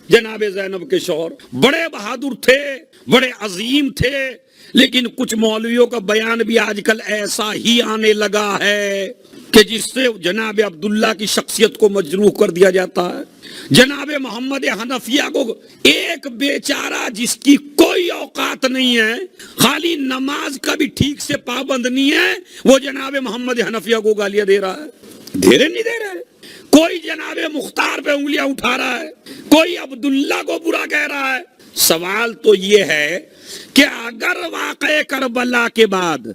جناب زینب کے شوہر بڑے بہادر تھے، بڑے عظیم تھے، لیکن کچھ مولویوں کا بیان بھی آج کل ایسا ہی آنے لگا ہے کہ جس سے جناب عبداللہ کی شخصیت کو مجروح کر دیا جاتا ہے۔ جناب محمد حنفیہ کو ایک بیچارہ جس کی کوئی اوقات نہیں ہے، خالی نماز کا بھی ٹھیک سے پابند نہیں ہے، وہ جناب محمد حنفیہ کو گالیاں دے رہا ہے، دے رہے نہیں دے رہے؟ کوئی جناب مختار پہ انگلیاں اٹھا رہا ہے، کوئی عبداللہ کو برا کہہ رہا ہے۔ سوال تو یہ ہے کہ اگر واقعہ کربلا کے بعد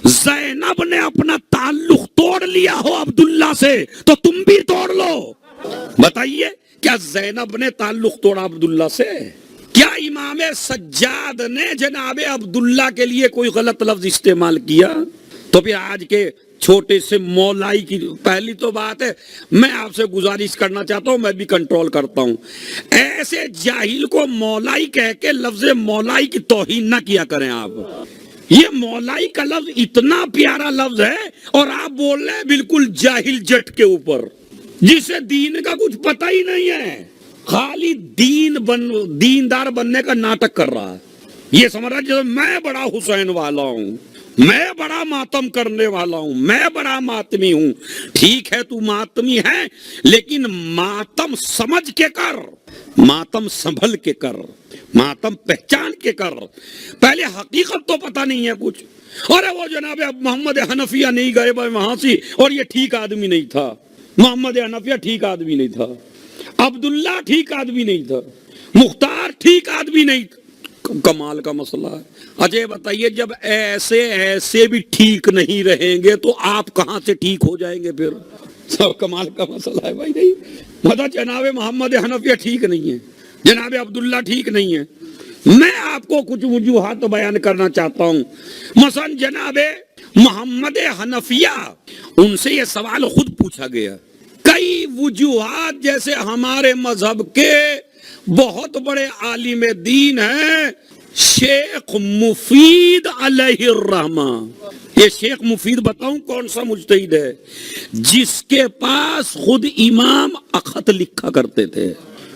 زینب نے اپنا تعلق توڑ لیا ہو عبداللہ سے تو تم بھی توڑ لو۔ بتائیے، کیا زینب نے تعلق توڑا عبداللہ سے؟ کیا امام سجاد نے جناب عبداللہ کے لیے کوئی غلط لفظ استعمال کیا؟ تو پھر آج کے چھوٹے سے مولائی کی پہلی تو بات ہے، میں آپ سے گزارش کرنا چاہتا ہوں، میں بھی کنٹرول کرتا ہوں، ایسے جاہل کو مولائی کہہ کے لفظ مولائی کی توہین نہ کیا کریں آپ۔ یہ مولائی کا لفظ اتنا پیارا لفظ ہے اور آپ بول رہے ہیں بالکل جاہل جٹ کے اوپر، جسے دین کا کچھ پتہ ہی نہیں ہے، خالی دیندار بننے کا ناٹک کر رہا ہے۔ یہ سمجھ رہا ہے جیسے میں بڑا حسین والا ہوں، میں بڑا ماتم کرنے والا ہوں، میں بڑا ماتمی ہوں۔ ٹھیک ہے، تو ماتمی ہے، لیکن ماتم سمجھ کے کر، ماتم سنبھل کے کر، ماتم پہچان کے کر۔ پہلے حقیقت تو پتہ نہیں ہے کچھ، اور وہ جناب محمد حنفیہ نہیں گئے وہاں سے، اور یہ ٹھیک آدمی نہیں تھا، محمد حنفیہ ٹھیک آدمی نہیں تھا، عبداللہ ٹھیک آدمی نہیں تھا، مختار ٹھیک آدمی نہیں تھا۔ کمال کا مسئلہ ہے۔ اچھا بتائیے، جب ایسے بھی ٹھیک نہیں رہیں گے تو آپ کہاں سے ٹھیک ہو جائیں گے پھر؟ سب کمال کا مسئلہ ہے بھائی۔ نہیں مطلب جناب محمد حنفیہ ٹھیک نہیں ہے، جناب عبداللہ ٹھیک نہیں ہے۔ میں آپ کو کچھ وجوہات بیان کرنا چاہتا ہوں۔ مثلا جناب محمد حنفیہ، ان سے یہ سوال خود پوچھا گیا۔ کئی وجوہات، جیسے ہمارے مذہب کے بہت بڑے عالم دین ہیں شیخ مفید علیہ الرحمہ۔ یہ شیخ مفید بتاؤں کون سا مجتہد ہے؟ جس کے پاس خود امام خط لکھا کرتے تھے،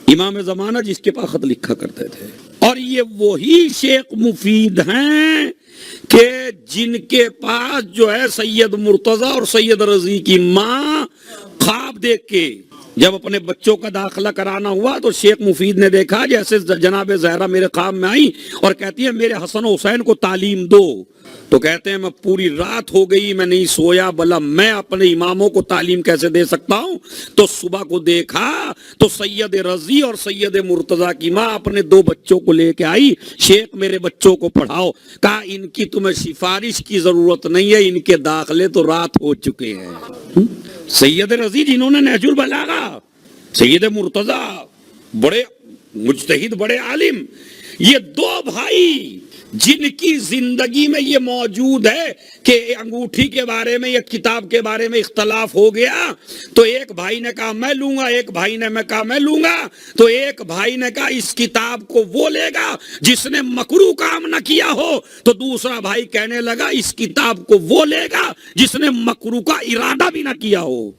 امام زمانہ جس کے پاس خط لکھا کرتے تھے۔ اور یہ وہی شیخ مفید ہیں کہ جن کے پاس جو ہے سید مرتضی اور سید رضی کی ماں خواب دیکھ کے جب اپنے بچوں کا داخلہ کرانا ہوا تو شیخ مفید نے دیکھا جیسے جناب زہرا میرے خواب میں آئی اور کہتی ہے میرے حسن و حسین کو تعلیم دو، تو کہتے ہیں میں پوری رات ہو گئی، میں نہیں سویا، بلا میں اپنے اماموں کو تعلیم کیسے دے سکتا ہوں؟ تو صبح کو دیکھا تو سید رضی اور سید مرتضی کی ماں اپنے دو بچوں کو لے کے آئی، شیخ میرے بچوں کو پڑھاؤ۔ کہا ان کی تمہیں سفارش کی ضرورت نہیں ہے، ان کے داخلے تو رات ہو چکے ہیں۔ سید رضی جنہوں نے نہج البلاغہ، سید مرتضی بڑے مجتہد، بڑے عالم، یہ دو بھائی جن کی زندگی میں یہ موجود ہے کہ انگوٹھی کے بارے میں یا کتاب کے بارے میں اختلاف ہو گیا تو ایک بھائی نے کہا میں لوں گا، ایک بھائی نے میں کہا میں لوں گا، تو ایک بھائی نے کہا اس کتاب کو وہ لے گا جس نے مکروہ کام نہ کیا ہو، تو دوسرا بھائی کہنے لگا اس کتاب کو وہ لے گا جس نے مکروہ کا ارادہ بھی نہ کیا ہو۔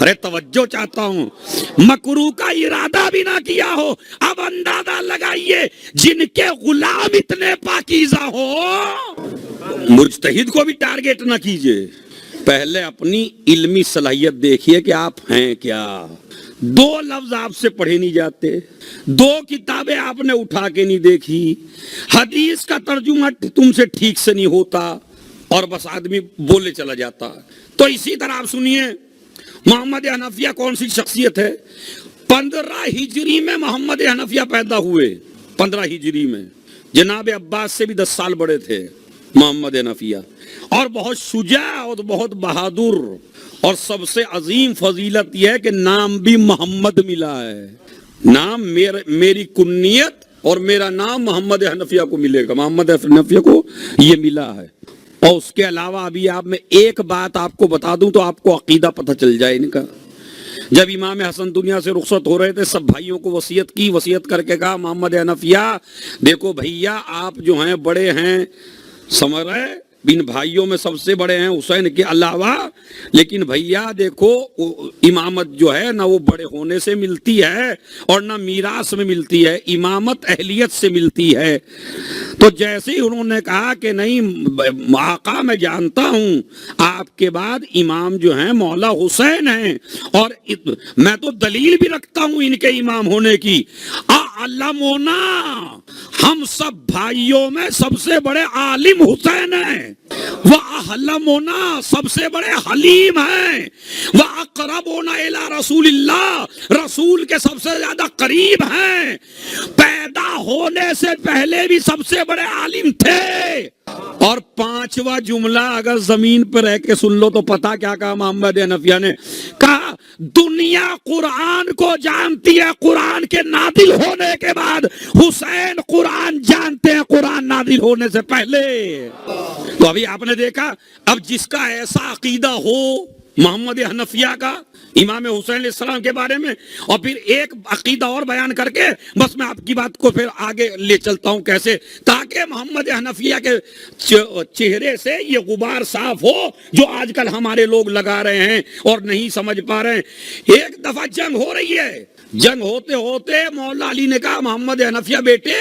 ارے توجہ چاہتا ہوں، مکروہ کا ارادہ بھی نہ کیا ہو۔ اب اندازہ لگائیے جن کے غلام اتنے پاکیزہ ہو، مجتہد کو بھی ٹارگیٹ نہ کیجئے، پہلے اپنی علمی صلاحیت دیکھیے کہ آپ ہیں کیا۔ دو لفظ آپ سے پڑھے نہیں جاتے، دو کتابیں آپ نے اٹھا کے نہیں دیکھی، حدیث کا ترجمہ تم سے ٹھیک سے نہیں ہوتا، اور بس آدمی بولے چلا جاتا۔ تو اسی طرح آپ سنیے، محمد حنفیہ کون سی شخصیت ہے؟ 15 ہجری میں محمد حنفیہ پیدا ہوئے، 15 ہجری میں، جناب عباس سے بھی 10 سال بڑے تھے محمد حنفیہ، اور بہت شجاع اور بہت بہادر، اور سب سے عظیم فضیلت یہ ہے کہ نام بھی محمد ملا ہے۔ نام میری کنیت اور میرا نام محمد حنفیہ کو ملے گا، محمد حنفیہ کو یہ ملا ہے۔ اور اس کے علاوہ ابھی آپ میں ایک بات آپ کو بتا دوں تو آپ کو عقیدہ پتہ چل جائے ان کا۔ جب امام حسن دنیا سے رخصت ہو رہے تھے، سب بھائیوں کو وصیت کی، وصیت کر کے کہا محمد حنفیہ دیکھو بھیا آپ جو ہیں بڑے ہیں، سمجھ رہے ان بھائیوں میں سب سے بڑے ہیں حسین کے علاوہ، لیکن بھیا دیکھو امامت جو ہے نہ وہ بڑے ہونے سے ملتی ہے اور نہ میراث میں ملتی ہے، امامت اہلیت سے ملتی ہے۔ تو جیسے ہی انہوں نے کہا کہ نہیں آقا میں جانتا ہوں آپ کے بعد امام جو ہیں مولا حسین ہیں، اور میں تو دلیل بھی رکھتا ہوں ان کے امام ہونے کی، علمونا، ہم سب بھائیوں میں سب سے بڑے عالم حسین ہیں، وَأَحْلَمُنَا، سب سے بڑے حلیم ہیں، وَأَقْرَبُنَا إِلَىٰ رَسُولِ اللَّهِ، رسول کے سب سے زیادہ قریب ہیں، پیدا ہونے سے پہلے بھی سب سے بڑے عالم تھے۔ اور پانچواں جملہ اگر زمین پر رہ کے سن لو تو پتا کیا کہا محمد حنفیہ نے؟ کہا دنیا قرآن کو جانتی ہے قرآن کے نازل ہونے کے بعد، حسین قرآن جانتے ہیں قرآن نازل ہونے سے پہلے۔ تو ابھی آپ نے دیکھا، اب جس کا ایسا عقیدہ ہو محمد حنفیہ کا امام حسین علیہ السلام کے بارے میں، اور پھر ایک عقیدہ اور بیان کر کے بس میں آپ کی بات کو پھر آگے لے چلتا ہوں کیسے، تاکہ محمد حنفیہ کے چہرے سے یہ غبار صاف ہو جو آج کل ہمارے لوگ لگا رہے ہیں اور نہیں سمجھ پا رہے ہیں۔ ایک دفعہ جنگ ہو رہی ہے، جنگ ہوتے ہوتے مولا علی نے کہا محمد حنفیہ بیٹے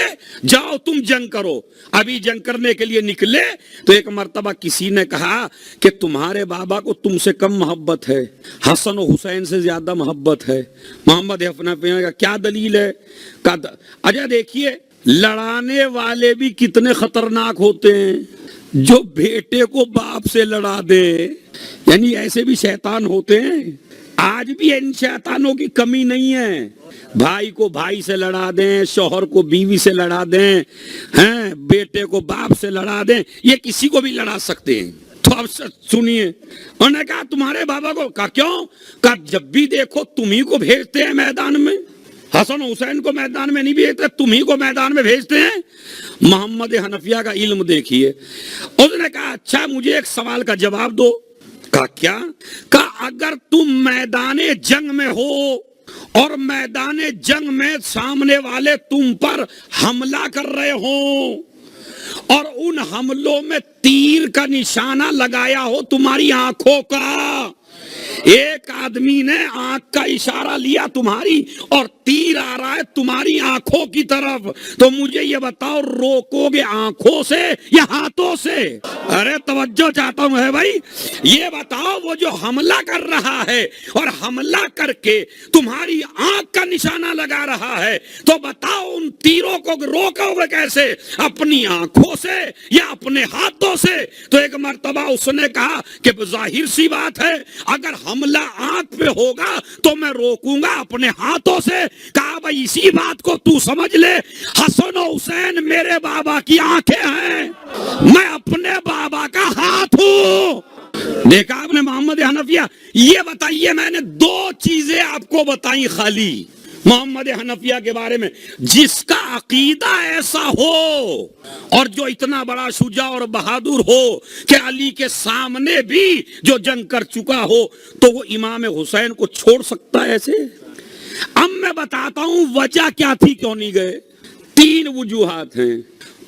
جاؤ تم جنگ کرو۔ ابھی جنگ کرنے کے لیے نکلے تو ایک مرتبہ کسی نے کہا کہ تمہارے بابا کو تم سے کم محبت ہے، حسن و حسین سے زیادہ محبت ہے۔ محمد حنفیہ کا کیا دلیل ہے؟ اچھا دیکھیے، لڑانے والے بھی کتنے خطرناک ہوتے ہیں، جو بیٹے کو باپ سے لڑا دے، یعنی ایسے بھی شیطان ہوتے ہیں۔ آج بھی ان شیطانوں کی کمی نہیں ہے، بھائی کو بھائی سے لڑا دیں، شوہر کو بیوی سے لڑا دیں، بیٹے کو باپ سے لڑا دیں، یہ کسی کو بھی لڑا سکتے ہیں۔ تو اب سنیے، انہوں نے کہا تمہارے بابا کو، کہا کیوں؟ کہا جب بھی دیکھو تمہیں کو بھیجتے ہیں میدان میں، حسن حسین کو میدان میں نہیں بھیجتے، تمہیں کو میدان میں بھیجتے ہیں۔ محمد حنفیہ کا علم دیکھیے، اس نے کہا اچھا مجھے ایک سوال کا جواب دو۔ کہا کیا؟ کہا اگر تم میدان جنگ میں ہو اور میدان جنگ میں سامنے والے تم پر حملہ کر رہے ہوں اور ان حملوں میں تیر کا نشانہ لگایا ہو تمہاری آنکھوں کا، ایک آدمی نے آنکھ کا اشارہ لیا تمہاری اور تیر آ رہا ہے تمہاری آنکھوں کی طرف، تو مجھے یہ بتاؤ روکو گے آنکھوں سے یا ہاتھوں سے؟ ارے توجہ چاہتا ہوں ہے بھائی، یہ بتاؤ وہ جو حملہ کر رہا ہے اور حملہ کر کے تمہاری آنکھ کا نشانہ لگا رہا ہے، تو بتاؤ ان تیروں کو روکو گے کیسے؟ اپنی آنکھوں سے یا اپنے ہاتھوں سے؟ تو ایک مرتبہ اس نے کہا کہ ظاہر سی بات ہے اگر حملہ آنکھ پہ ہوگا تو میں روکوں گا اپنے ہاتھوں سے۔ کہا بھائی اسی بات کو تو سمجھ لے، حسن و حسین میرے بابا کی آنکھیں ہیں، میں اپنے بابا کا ہاتھ ہوں۔ دیکھا آپ نے محمد حنفیہ؟ یہ بتائیے، میں نے دو چیزیں آپ کو بتائیں خالی محمد حنفیہ کے بارے میں، جس کا عقیدہ ایسا ہو اور جو اتنا بڑا شجاع اور بہادر ہو کہ علی کے سامنے بھی جو جنگ کر چکا ہو، تو وہ امام حسین کو چھوڑ سکتا ہے ایسے؟ اب میں بتاتا ہوں وجہ کیا تھی، کیوں نہیں گئے۔ تین وجوہات ہیں۔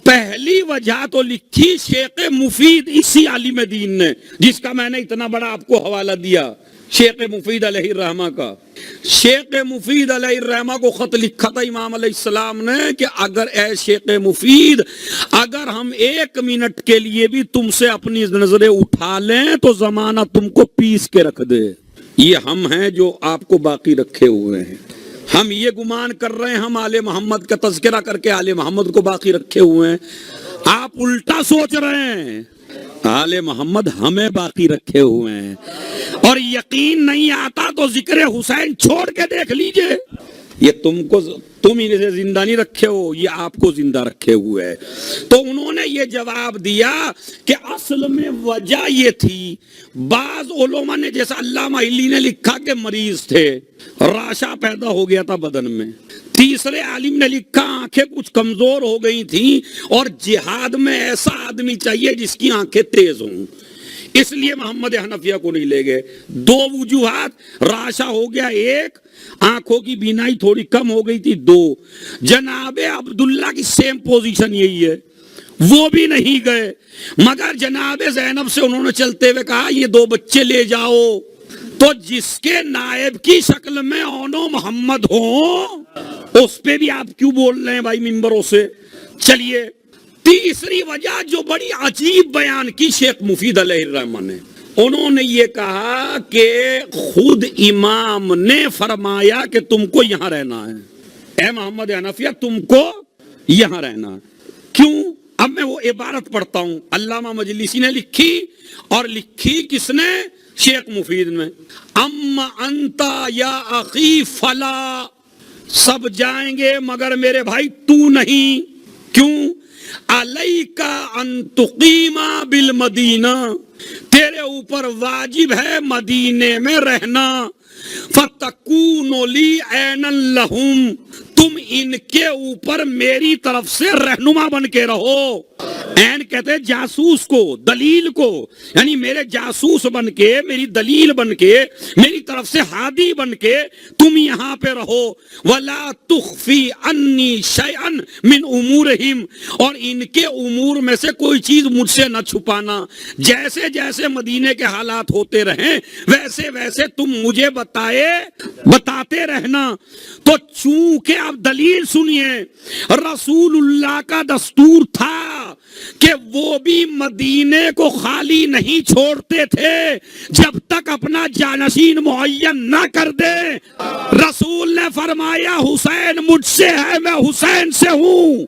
پہلی وجہ تو لکھی شیخ مفید اسی عالم دین نے، جس کا میں نے اتنا بڑا آپ کو حوالہ دیا، شیخ مفید علیہ الرحمہ کا۔ شیخ مفید علیہ الرحمہ کو خط لکھا تھا امام علیہ السلام نے کہ اگر اے شیخ مفید، اگر ہم 1 منٹ کے لیے بھی تم سے اپنی نظریں اٹھا لیں تو زمانہ تم کو پیس کے رکھ دے۔ یہ ہم ہیں جو آپ کو باقی رکھے ہوئے ہیں۔ ہم یہ گمان کر رہے ہیں ہم آل محمد کا تذکرہ کر کے آل محمد کو باقی رکھے ہوئے ہیں، آپ الٹا سوچ رہے ہیں، آل محمد ہمیں باقی رکھے ہوئے ہیں۔ اور یقین نہیں آتا تو ذکر حسین چھوڑ کے دیکھ لیجئے، یہ تم انہیں زندہ نہیں رکھے ہو، یہ آپ کو زندہ رکھے ہوئے ہے۔ تو انہوں نے یہ جواب دیا کہ اصل میں وجہ یہ تھی، بعض علماء نے جیسا علامہ علی نے لکھا کہ مریض تھے، راشا پیدا ہو گیا تھا بدن میں۔ تیسرے عالم نے لکھا آنکھیں کچھ کمزور ہو گئی تھیں اور جہاد میں ایسا آدمی چاہیے جس کی آنکھیں تیز ہوں، اس لیے محمد حنفیہ کو نہیں لے گئے۔ دو وجوہات، راشا ہو گیا ایک، آنکھوں کی بینائی تھوڑی کم ہو گئی تھی دو۔ جناب عبداللہ کی سیم پوزیشن یہی ہے، وہ بھی نہیں گئے، مگر جناب زینب سے انہوں نے چلتے ہوئے کہا یہ 2 بچے لے جاؤ، تو جس کے نائب کی شکل میں اونو محمد ہوں اس پہ بھی آپ کیوں بول رہے ہیں بھائی ممبروں سے؟ چلیے تیسری وجہ جو بڑی عجیب بیان کی شیخ مفید علیہ الرحمہ نے، انہوں نے یہ کہا کہ خود امام نے فرمایا کہ تم کو یہاں رہنا ہے، اے محمد حنفیہ تم کو یہاں رہنا ہے۔ کیوں؟ اب میں وہ عبارت پڑھتا ہوں، علامہ مجلسی نے لکھی، اور لکھی کس نے؟ شیخ مفید میں، اما انتا یا اخی فلا، سب جائیں گے مگر میرے بھائی تو نہیں۔ کیوں؟ علیکا ان تقیما بالمدینہ، تیرے اوپر واجب ہے مدینے میں رہنا، فتکون لی عینا لہم، تم ان کے اوپر میری طرف سے رہنما بن کے رہو۔ عین کہتے ہیں جاسوس کو، دلیل کو، یعنی میرے جاسوس بن کے، میری دلیل بن کے، میری طرف سے ہادی بن کے تم یہاں پہ رہو۔ ولا تخفی انی شیئا من امورہم، اور ان کے امور میں سے کوئی چیز مجھ سے نہ چھپانا، جیسے جیسے مدینے کے حالات ہوتے رہیں ویسے ویسے تم مجھے بتاتے رہنا۔ تو چونکہ اب دلیل سنیے، رسول اللہ کا دستور تھا کہ وہ بھی مدینے کو خالی نہیں چھوڑتے تھے جب تک اپنا جانشین معین نہ کر دے۔ رسول نے فرمایا حسین مجھ سے ہے، میں حسین سے ہوں۔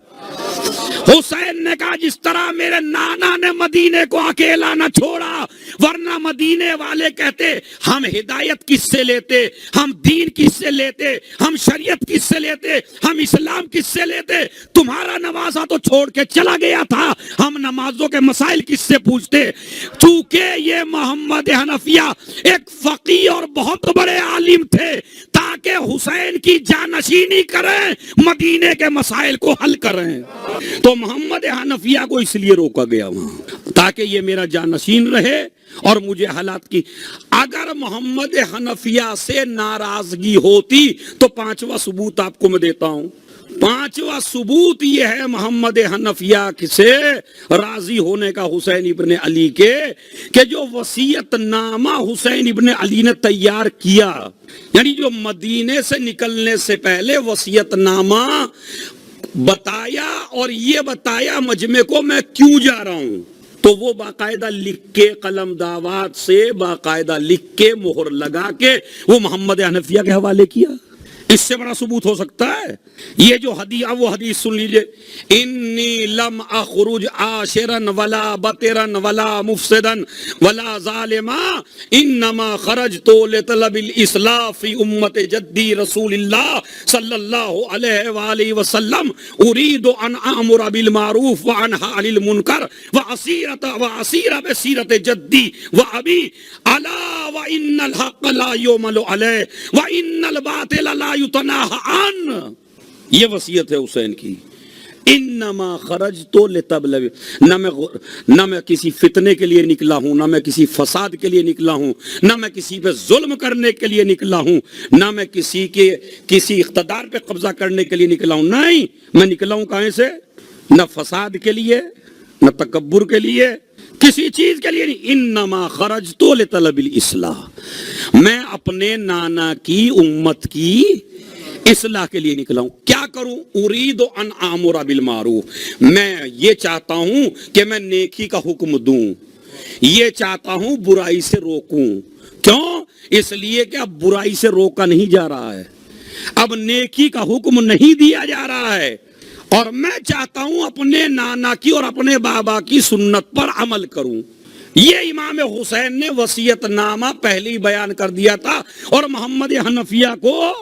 حسین نے کہا جس طرح میرے نانا نے مدینے کو اکیلا نہ چھوڑا، ورنہ مدینے والے کہتے ہم ہدایت کس سے لیتے، ہم دین کس سے لیتے، ہم شریعت کس سے لیتے، ہم اسلام کس سے لیتے، تمہارا نوازا تو چھوڑ کے چلا گیا تھا، ہم نمازوں کے مسائل کس سے پوچھتے۔ چونکہ یہ محمد حنفیہ ایک فقیہ اور بہت بڑے عالم تھے، تاکہ حسین کی جانشینی کریں، مدینے کے مسائل کو حل کریں، تو محمد حنفیہ کو اس لیے روکا گیا وہاں تاکہ یہ میرا جانشین رہے اور مجھے حالات کی۔ اگر محمد حنفیہ سے ناراضگی ہوتی تو 5واں ثبوت آپ کو میں دیتا ہوں۔ 5واں ثبوت یہ ہے محمد حنفیہ سے راضی ہونے کا حسین ابن علی کے، کہ جو وصیت نامہ حسین ابن علی نے تیار کیا، یعنی جو مدینے سے نکلنے سے پہلے وصیت نامہ بتایا اور یہ بتایا مجمع کو میں کیوں جا رہا ہوں، تو وہ باقاعدہ لکھ کے قلم دعوات سے باقاعدہ لکھ کے مہر لگا کے وہ محمد حنفیہ کے حوالے کیا۔ اس سے بڑا ثبوت ہو سکتا ہے؟ یہ جو حدیث، وہ حدیث سن لیجئے، انی لم اخرج عاشرا ولا بطرا ولا مفسدا ولا ظالما انما خرجت لطلب الاصلاح فی امت جدی رسول اللہ صلی اللہ علیہ وآلہ وسلم اريد ان امر بالمعروف وانهى عن المنکر واسیر بسیرت جدی وابی الا وان الحق لا یعمل علیہ وان الباطل لا یتناہى عنہ۔ یہ وصیت ہے حسین کی، انما خرجت لطلب، نہ میں کسی فتنے کے لیے نکلا ہوں، نہ میں کسی فساد کے لیے نکلا ہوں، نہ میں کسی پہ ظلم کرنے کے لیے نکلا ہوں، نہ میں کسی اقتدار پہ قبضہ کرنے کے لیے نکلا ہوں، نہیں، میں نکلا ہوں کہاں سے؟ نہ فساد کے لیے، نہ تکبر کے لیے، کسی چیز کے لیے نہیں۔ انما خرجت لطلب الاصلاح، میں اپنے نانا کی امت کی اصلاح کے لیے نکلا ہوں۔ کیا کروں؟ اريد ان امر بالمعروف، میں یہ چاہتا ہوں کہ میں نیکی کا حکم دوں، یہ چاہتا ہوں برائی سے روکوں۔ کیوں؟ اس لیے کہ اب برائی سے روکا نہیں جا رہا ہے، اب نیکی کا حکم نہیں دیا جا رہا ہے، اور میں چاہتا ہوں اپنے نانا کی اور اپنے بابا کی سنت پر عمل کروں۔ یہ امام حسین نے وصیت نامہ پہلے ہی بیان کر دیا تھا اور محمد حنفیہ کو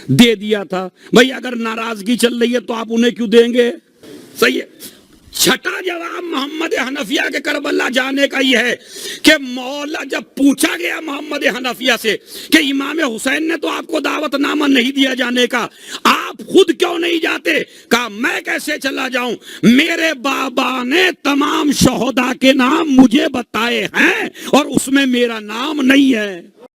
دے دیا تھا۔ بھئی اگر ناراضگی چل رہی ہے تو آپ انہیں کیوں دیں گے؟ صحیح ہے۔ چھٹا جواب محمد حنفیہ کے کربلا جانے کا یہ ہے کہ مولا جب پوچھا گیا محمد حنفیہ سے کہ امام حسین نے تو آپ کو دعوت نامہ نہیں دیا جانے کا، آپ خود کیوں نہیں جاتے؟ کہا میں کیسے چلا جاؤں، میرے بابا نے تمام شہداء کے نام مجھے بتائے ہیں اور اس میں میرا نام نہیں ہے۔